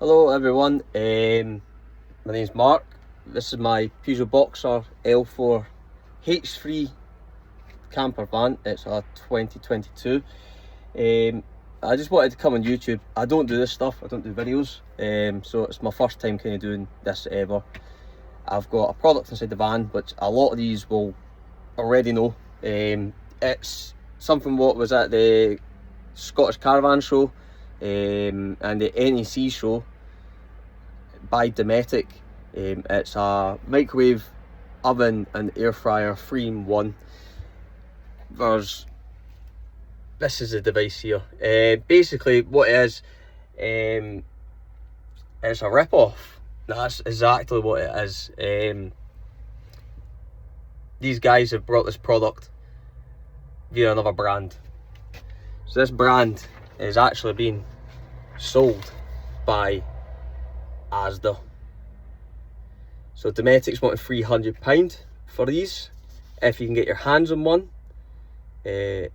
Hello everyone, my name's Mark. This is my Peugeot Boxer L4 H3 camper van. It's a 2022. I just wanted to come on YouTube. I don't do this stuff, I don't do videos, so it's my first time kind of doing this ever. I've got a product inside the van which a lot of these will already know. It's something what was at the Scottish Caravan show and the NEC show by Dometic. It's a microwave oven and air fryer 3-in-1. This is the device here. Basically what it is, it's a rip-off. That's exactly what it is. These guys have brought this product via another brand. So this brand is actually being sold by Asda. So Dometic's wanting £300 for these if you can get your hands on one. Asda,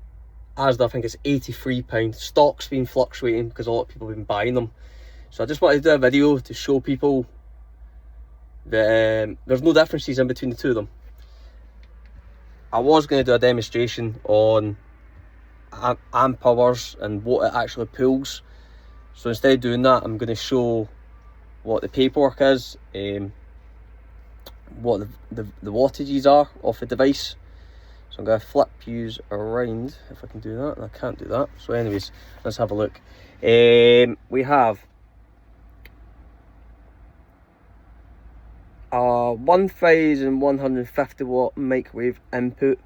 I think it's £83. Stock's been fluctuating because a lot of people have been buying them. So I just wanted to do a video to show people that there's no differences in between the two of them. I was going to do a demonstration on amp hours and what it actually pulls. So instead of doing that, I'm going to show what the paperwork is, what the wattages are of the device. So I'm going to flip you around if I can do that, and I can't do that. So anyways, let's have a look. We have a 1150 watt microwave input,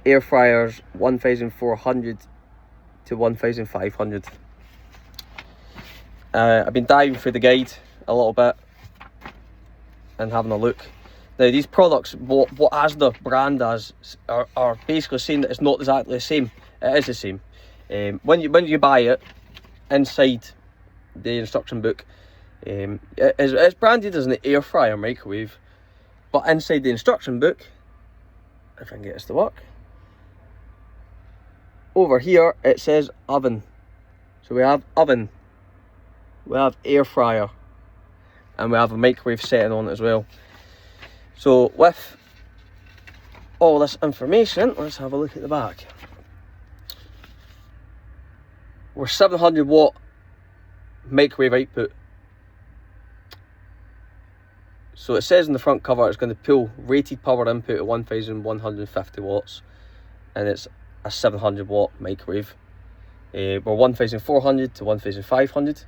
air fryers 1400 to 1500. I've been diving through the guide a little bit and having a look. Now these products, what Asda brand does, are basically saying that it's not exactly the same. It is the same. When you buy it, inside the instruction book, it's branded as an air fryer microwave, but inside the instruction book, if I can get this to work, over here it says oven. So we have oven, we have air fryer, and we have a microwave setting on it as well. So with all this information, let's have a look at the back. We're 700 watt microwave output. So it says in the front cover it's going to pull rated power input at 1150 watts, and it's a 700 watt microwave. We're 1400 to 1500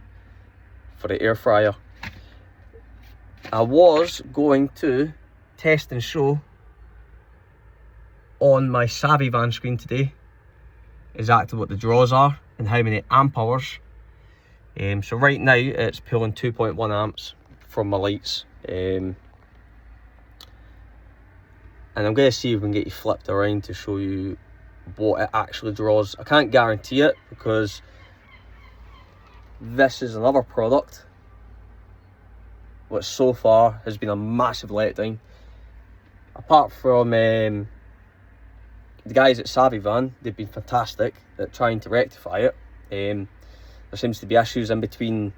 for the air fryer. I was going to test and show on my Savvy van screen today exactly what the draws are and how many amp hours. So right now it's pulling 2.1 amps from my lights. And I'm going to see if we can get you flipped around to show you what it actually draws. I can't guarantee it because this is another product which so far has been a massive letdown. Apart from the guys at Savvy Van, they've been fantastic at trying to rectify it. There seems to be issues in between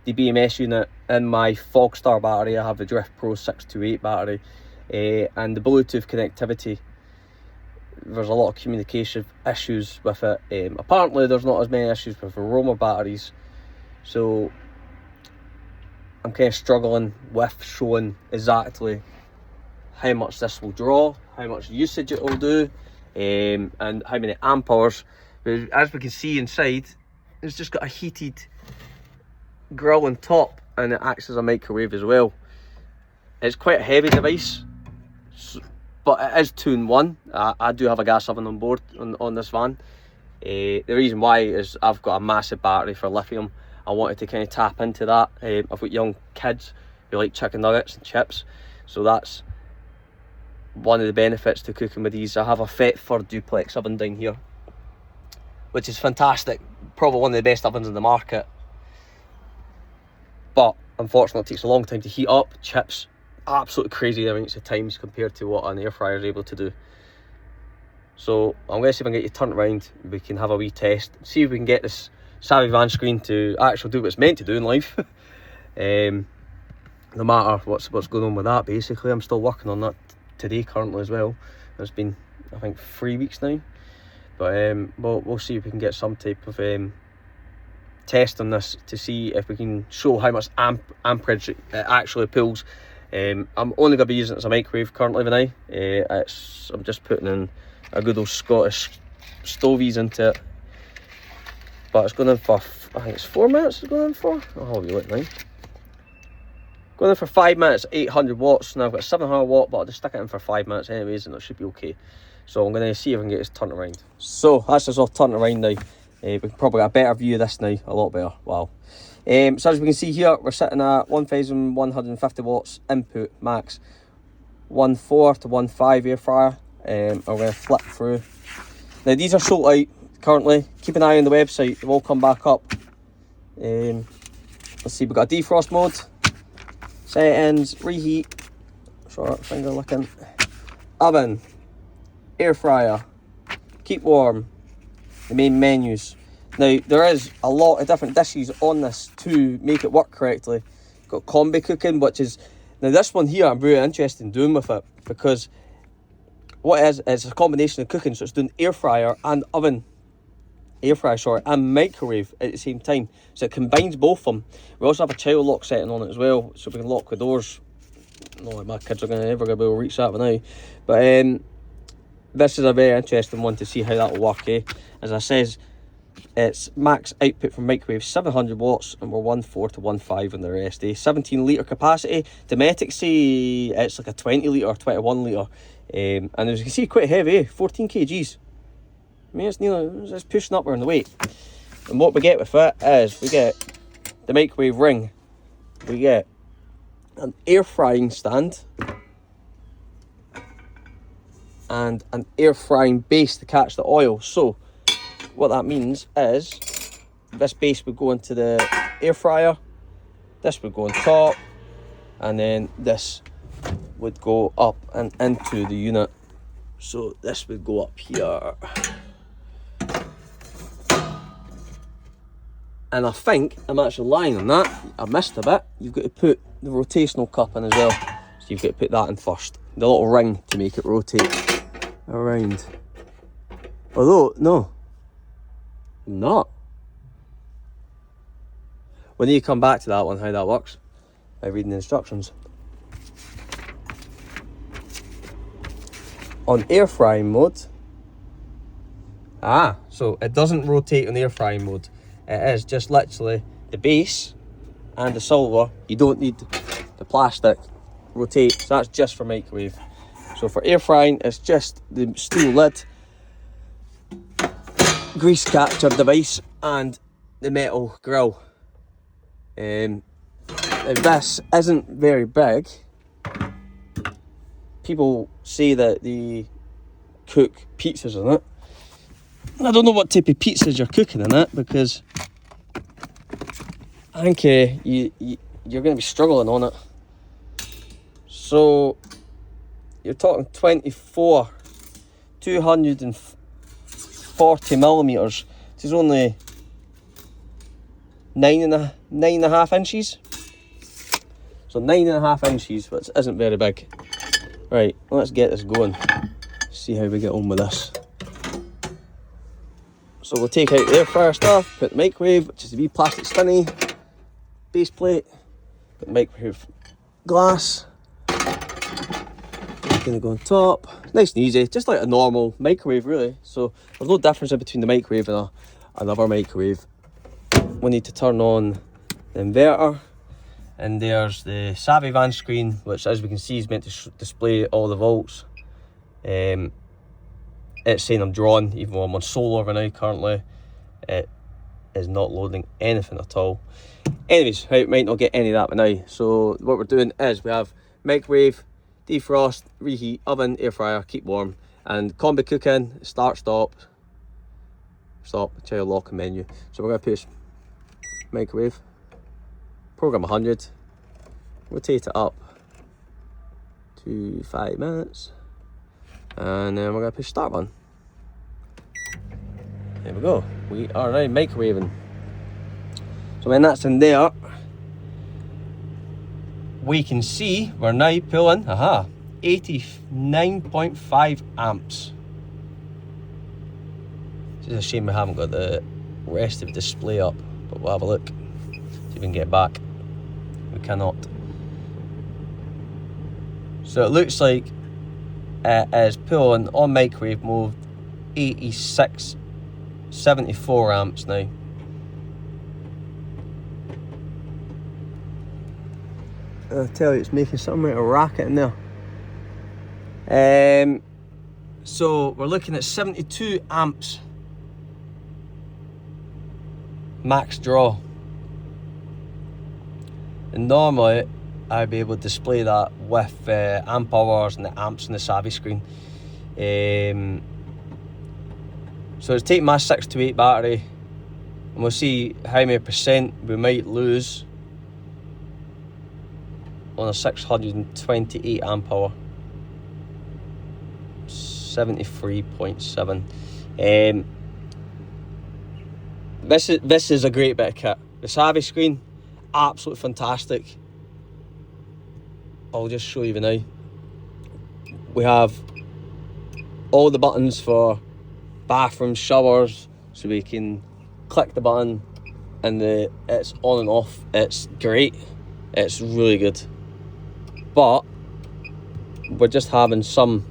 the BMS unit and my Fogstar battery. I have the Drift Pro 628 battery, and the Bluetooth connectivity. There's a lot of communication issues with it. Apparently there's not as many issues with the Roma batteries, so I'm kind of struggling with showing exactly how much this will draw, how much usage it will do, and how many amp hours. But as we can see inside, it's just got a heated grill on top, and it acts as a microwave as well. It's quite a heavy device, but it is 2-in-1. I do have a gas oven on board on this van. The reason why is I've got a massive battery for lithium. I wanted to kind of tap into that. I've got young kids who like chicken nuggets and chips, so that's one of the benefits to cooking with these. I have a Thetford duplex oven down here, which is fantastic, probably one of the best ovens in the market, but unfortunately it takes a long time to heat up. Chips, absolutely crazy amounts of times compared to what an air fryer is able to do. So I'm going to see if I can get you turned around, we can have a wee test, see if we can get this Savvy Van screen to actually do what it's meant to do in life. No matter what's going on with that, basically. I'm still working on that today currently as well. It's been, I think, 3 weeks now. But we'll see if we can get some type of test on this to see if we can show how much amperage it actually pulls. I'm only going to be using it as a microwave currently now. I'm just putting in a good old Scottish stovies into it. But it's going in for, I think it's 4 minutes it's going in for. I'll have a look now. Going in for 5 minutes, 800 watts. Now I've got a 700 watt, but I'll just stick it in for 5 minutes anyways, and it should be okay. So I'm going to see if I can get this turned around. So that's us all turned around now. We can probably get a better view of this now, a lot better. Wow. So as we can see here, we're sitting at 1150 watts input max, 1.4 to 1.5 air fryer. I'm going to flip through. Now these are sold out currently. Keep an eye on the website, they will come back up. Let's see, we've got a defrost mode, settings, reheat, short finger licking, oven, air fryer, keep warm, the main menus. Now there is a lot of different dishes on this to make it work correctly. Got combi cooking, which is, now this one here I'm really interested in doing with it, because what it is, it's a combination of cooking, so it's doing air fryer and oven, air fryer sorry, and microwave at the same time, so it combines both of them. We also have a child lock setting on it as well, so we can lock the doors. Not like my kids are ever going to be able to reach that for now, but this is a very interesting one to see how that will work. As I says, it's max output from microwave 700 watts, and we're 1.4 to 1.5 on the rest. 17 litre capacity. Dometic say it's like a 20 litre, 21 litre, and as you can see, quite heavy, 14 kgs. I mean, it's pushing upward in the weight. And what we get with it is we get the microwave ring, we get an air frying stand, and an air frying base to catch the oil. So what that means is this base would go into the air fryer, this would go on top, and then this would go up and into the unit. So this would go up here. And I think I'm actually lying on that. I missed a bit. You've got to put the rotational cup in as well. So you've got to put that in first. The little ring to make it rotate around. Although, no, not. We need to come back to that one, how that works, by reading the instructions. On air frying mode, so it doesn't rotate on air frying mode. It is just literally the base and the silver. You don't need the plastic rotate, so that's just for microwave. So for air frying, it's just the steel lid, grease capture device, and the metal grill. If this isn't very big, people say that they cook pizzas in it. I don't know what type of pizzas you're cooking in it, because I think you're going to be struggling on it. So you're talking 24, 240 millimeters. This is only 9.5 inches. So 9.5 inches, which isn't very big. Right, let's get this going. See how we get on with this. So we'll take out the air fryer stuff, put the microwave, which is a wee plastic spinny base plate, put the microwave glass, it's going to go on top. Nice and easy, just like a normal microwave really. So there's no difference in between the microwave and another microwave. We need to turn on the inverter, and there's the Savvy Van screen, which as we can see is meant to display all the volts. It's saying I'm drawn, even though I'm on solar right now currently. It is not loading anything at all. Anyways, I might not get any of that right now. So what we're doing is we have microwave, defrost, reheat, oven, air fryer, keep warm, and combi cooking, start, stop, child lock and menu. So we're going to push microwave, program 100, rotate it up to 5 minutes, and then we're going to push start button. There we go. We are now microwaving. So when that's in there, we can see we're now pulling 89.5 amps. It's a shame we haven't got the rest of the display up, but we'll have a look, see if we can get back. We cannot. So it looks like it is pulling on microwave mode 74 amps now. I tell you, it's making something like a racket in there. So we're looking at 72 amps max draw, and normally I'd be able to display that with amp hours and the amps on the Savvy screen. So it's taking my 6 to 8 battery, and we'll see how many percent we might lose on a 628 amp hour. 73.7. This is a great bit of kit. The Savvy screen, absolutely fantastic. I'll just show you now. We have all the buttons for bathroom, showers, so we can click the button and it's on and off. It's great. It's really good. But we're just having some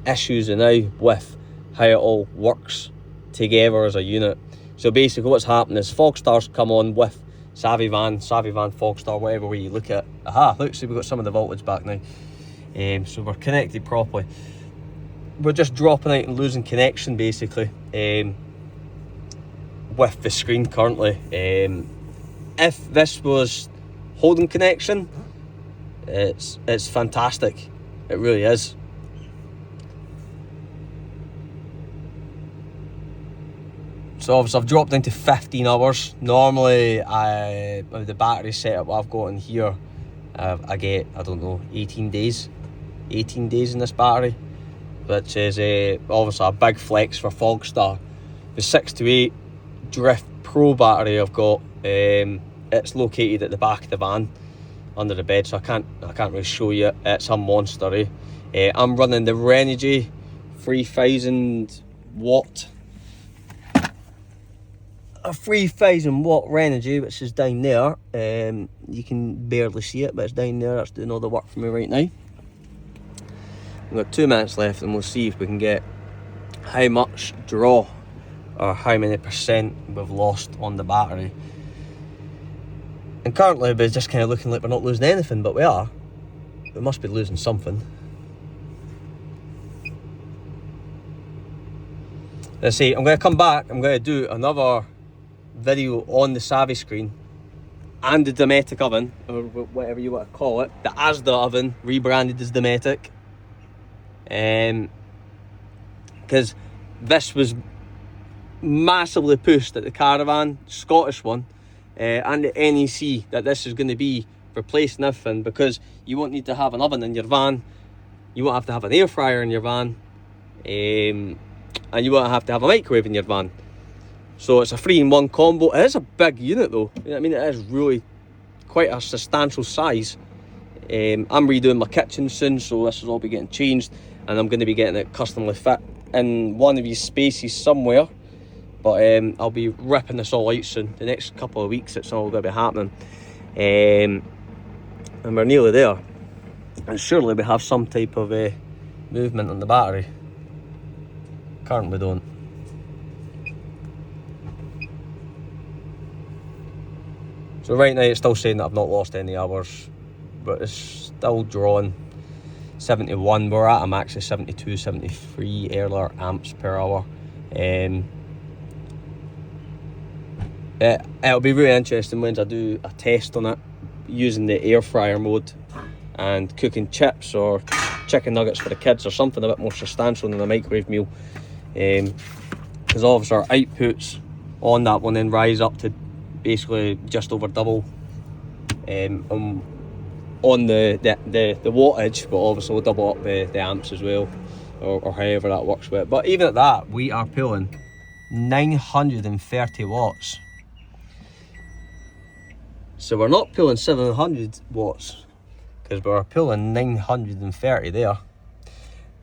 issues now with how it all works together as a unit. So basically what's happening is Fogstar's come on with Savvy Van, Fogstar, whatever way you look at it. Look, see, we've got some of the voltage back now. So we're connected properly. We're just dropping out and losing connection basically with the screen currently. If this was holding connection, it's fantastic. It really is. So obviously I've dropped down to 15 hours. Normally, with the battery setup I've got in here, I get, I don't know, 18 days. 18 days in this battery, which is obviously a big flex for Fogstar. The 6 to 8 Drift Pro battery I've got, it's located at the back of the van, under the bed, so I can't really show you. It's a monster. I'm running the Renogy 3000 watt. A 3000 watt Renogy, which is down there. You can barely see it, but it's down there. That's doing all the work for me right now. We've got 2 minutes left, and we'll see if we can get how much draw or how many percent we've lost on the battery. And currently we're just kind of looking like we're not losing anything, but we are. We must be losing something. Let's see, I'm going to come back, I'm going to do another video on the Savvy screen and the dometic oven, or whatever you want to call it, the Asda oven, rebranded as dometic. Because this was massively pushed at the caravan, Scottish one, and the NEC, that this is going to be replacing everything, because you won't need to have an oven in your van, you won't have to have an air fryer in your van, and you won't have to have a microwave in your van. So it's a 3-in-1 combo. It is a big unit though. You know what I mean? It is really quite a substantial size. I'm redoing my kitchen soon, so this will all be getting changed, and I'm going to be getting it customly fit in one of these spaces somewhere. But I'll be ripping this all out soon. The next couple of weeks it's all going to be happening. And we're nearly there. And surely we have some type of movement on the battery. Currently don't. So right now it's still saying that I've not lost any hours, but it's still drawing 71. We're at a max of 72, 73 earlier amps per hour. It'll be really interesting when I do a test on it using the air fryer mode and cooking chips or chicken nuggets for the kids, or something a bit more substantial than a microwave meal. Because obviously our outputs on that one then rise up to basically just over double on the wattage, but obviously we'll double up the amps as well, or however that works with it. But even at that, we are pulling 930 watts. So we're not pulling 700 watts because we're pulling 930 there.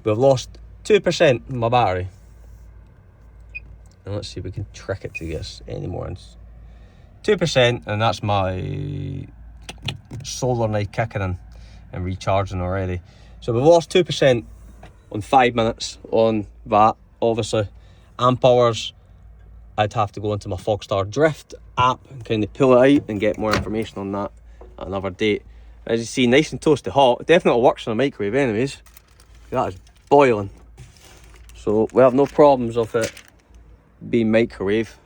We've lost 2% in my battery. And let's see if we can trick it to get us any more. 2%, and that's my solar night kicking in and recharging already. So we've lost 2% on 5 minutes on that. Obviously, amp hours, I'd have to go into my Fogstar Drift app and kind of pull it out and get more information on that at another date. As you see, nice and toasty hot. It definitely works in a microwave anyways. That is boiling. So we have no problems with it being microwave.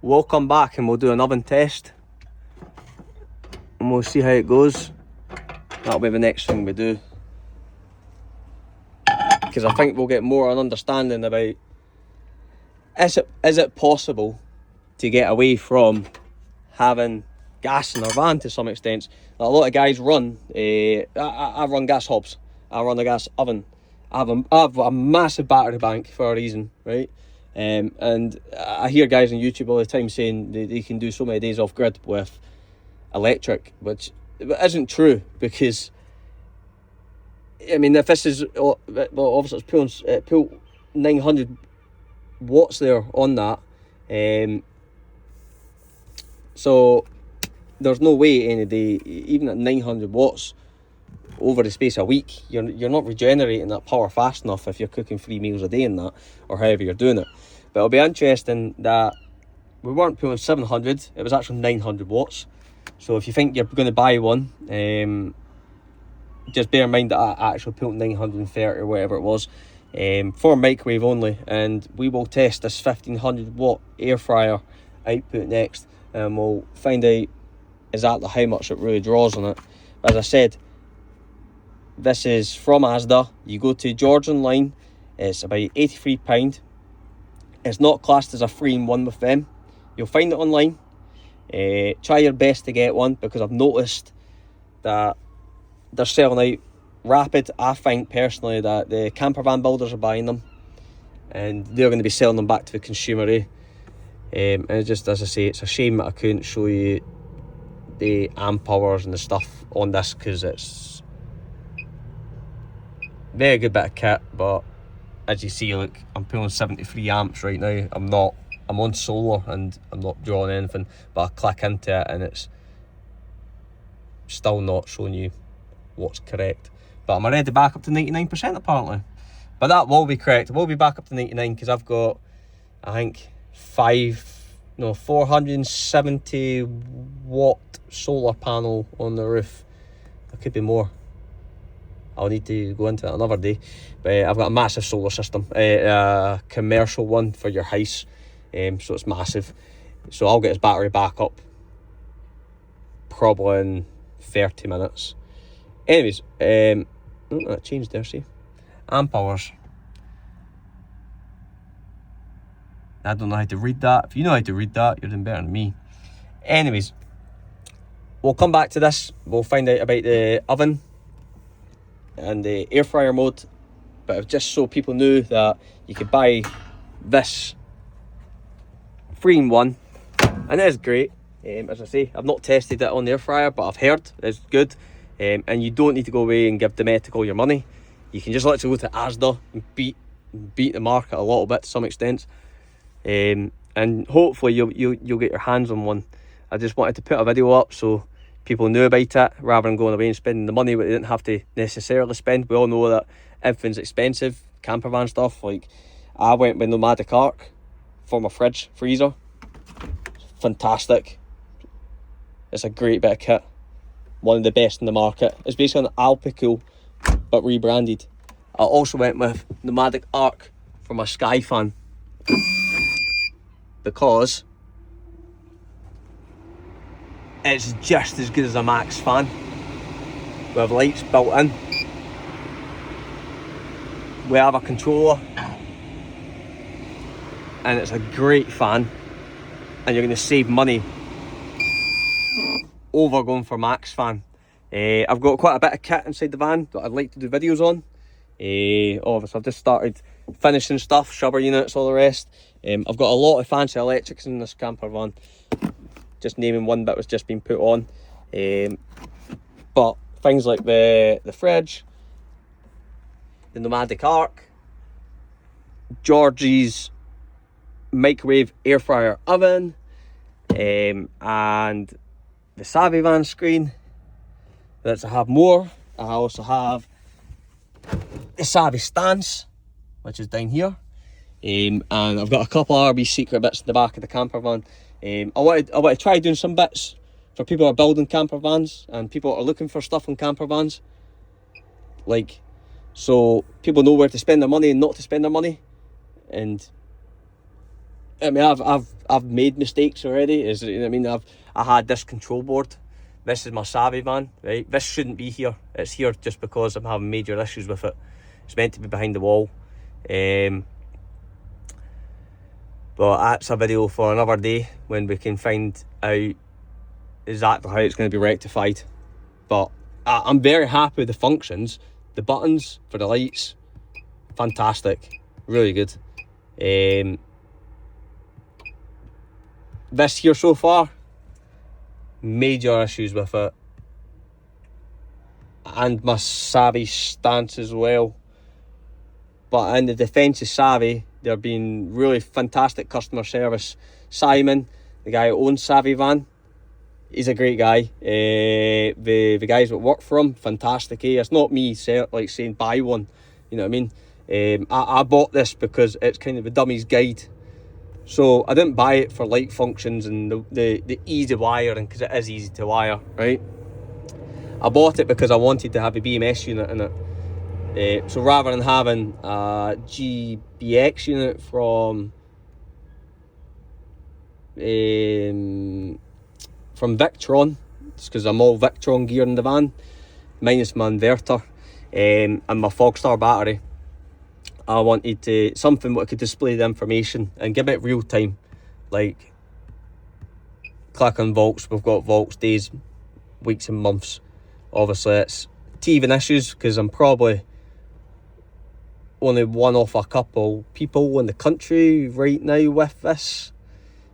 We'll come back and we'll do an oven test and we'll see how it goes. That'll be the next thing we do, because I think we'll get more an understanding about is it possible to get away from having gas in our van to some extent. A lot of guys run, I run gas hobs, I run a gas oven, I have a massive battery bank for a reason, right? And I hear guys on YouTube all the time saying they can do so many days off grid with electric, which isn't true, because I mean, if this is, well, obviously it's pulled 900 watts there on that, so there's no way any day, even at 900 watts over the space of a week, you're not regenerating that power fast enough if you're cooking 3 meals a day in that, or however you're doing it. But it'll be interesting that we weren't pulling 700, it was actually 900 watts. So if you think you're going to buy one, just bear in mind that I actually pulled 930 or whatever it was, for microwave only. And we will test this 1500 watt air fryer output next, and we'll find out exactly how much it really draws on it. As I said, this is from Asda. You go to George Online, it's about £83. It's not classed as a 3-in-1 with them. You'll find it online. Try your best to get one, because I've noticed that they're selling out rapid. I think personally that the campervan builders are buying them and they're going to be selling them back to the consumer. And it's just, as I say, it's a shame that I couldn't show you the amp hours and the stuff on this, because it's a very good bit of kit. But as you see, look, I'm pulling 73 amps right now. I'm on solar and I'm not drawing anything, but I click into it and it's still not showing you what's correct. But I'm already back up to 99% apparently. But that will be correct. It will be back up to 99 because I've got, I think, 470 watt solar panel on the roof. There could be more. I'll need to go into it another day. But I've got a massive solar system, a commercial one for your house. So it's massive. So I'll get his battery back up probably in 30 minutes. Anyways, oh, that changed there, see? Amp hours. I don't know how to read that. If you know how to read that, you're doing better than me. Anyways, we'll come back to this. We'll find out about the oven and the air fryer mode. But just so people knew that you could buy this 3-in-1, and it is great. As I say, I've not tested it on the air fryer, but I've heard it's good. And you don't need to go away and give Dometic all your money. You can just literally go to Asda and beat the market a little bit to some extent. And hopefully you'll get your hands on one. I just wanted to put a video up so people knew about it, rather than going away and spending the money that they didn't have to necessarily spend. We all know that everything's expensive, campervan stuff. Like, I went with Nomadic Arc for my freezer. Fantastic. It's a great bit of kit. One of the best in the market. It's basically an Alpicool but rebranded. I also went with Nomadic Arc for my Sky fan, because it's just as good as a Max fan. We have lights built in. We have a controller. And it's a great fan. And you're going to save money over going for Max fan. I've got quite a bit of kit inside the van that I'd like to do videos on. Obviously I've just started finishing stuff, shubber units, all the rest. I've got a lot of fancy electrics in this camper van. just naming one bit was just been put on. But things like the fridge, the dometic arc, George's microwave air fryer oven, and the Savvy Van screen. Let's have more. I also have the Savvy stance, which is down here, and I've got a couple of RB secret bits in the back of the camper van. I want to try doing some bits for people who are building camper vans and people who are looking for stuff on camper vans, like, so people know where to spend their money and not to spend their money. And I mean, I've made mistakes already. I mean, I had this control board. This is my Savvy van, right? This shouldn't be here. It's here just because I'm having major issues with it. It's meant to be behind the wall. But that's a video for another day when we can find out exactly how it's going to be rectified. But I'm very happy with the functions. The buttons for the lights, fantastic, really good. This here so far, major issues with it, and my Savvy stance as well. But in the defence of Savvy, they're being really fantastic customer service. Simon, the guy who owns Savvy Van, he's a great guy. The guys that work for him, fantastic. It's not me saying buy one, you know what I mean? I bought this because it's kind of a dummy's guide. So I didn't buy it for light functions and the easy wiring, because it is easy to wire, right? I bought it because I wanted to have a BMS unit in it. So rather than having a GBX unit from Victron, it's because I'm all Victron gear in the van, minus my inverter and my Fogstar battery. I wanted something that could display the information and give it real time, like click on volts. We've got volts, days, weeks and months. Obviously it's teething issues because I'm probably only one of a couple people in the country right now with this,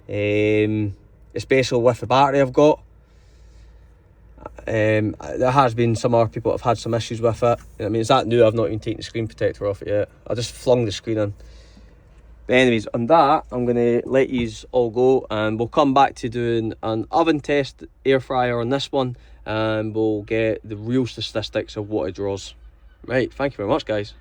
especially with the battery I've got. There has been some other people that have had some issues with it. I mean, it's that new, I've not even taken the screen protector off it yet. I just flung the screen in. But anyways, on that, I'm going to let yous all go, and we'll come back to doing an oven test, air fryer on this one, and we'll get the real statistics of what it draws. Right, thank you very much, guys.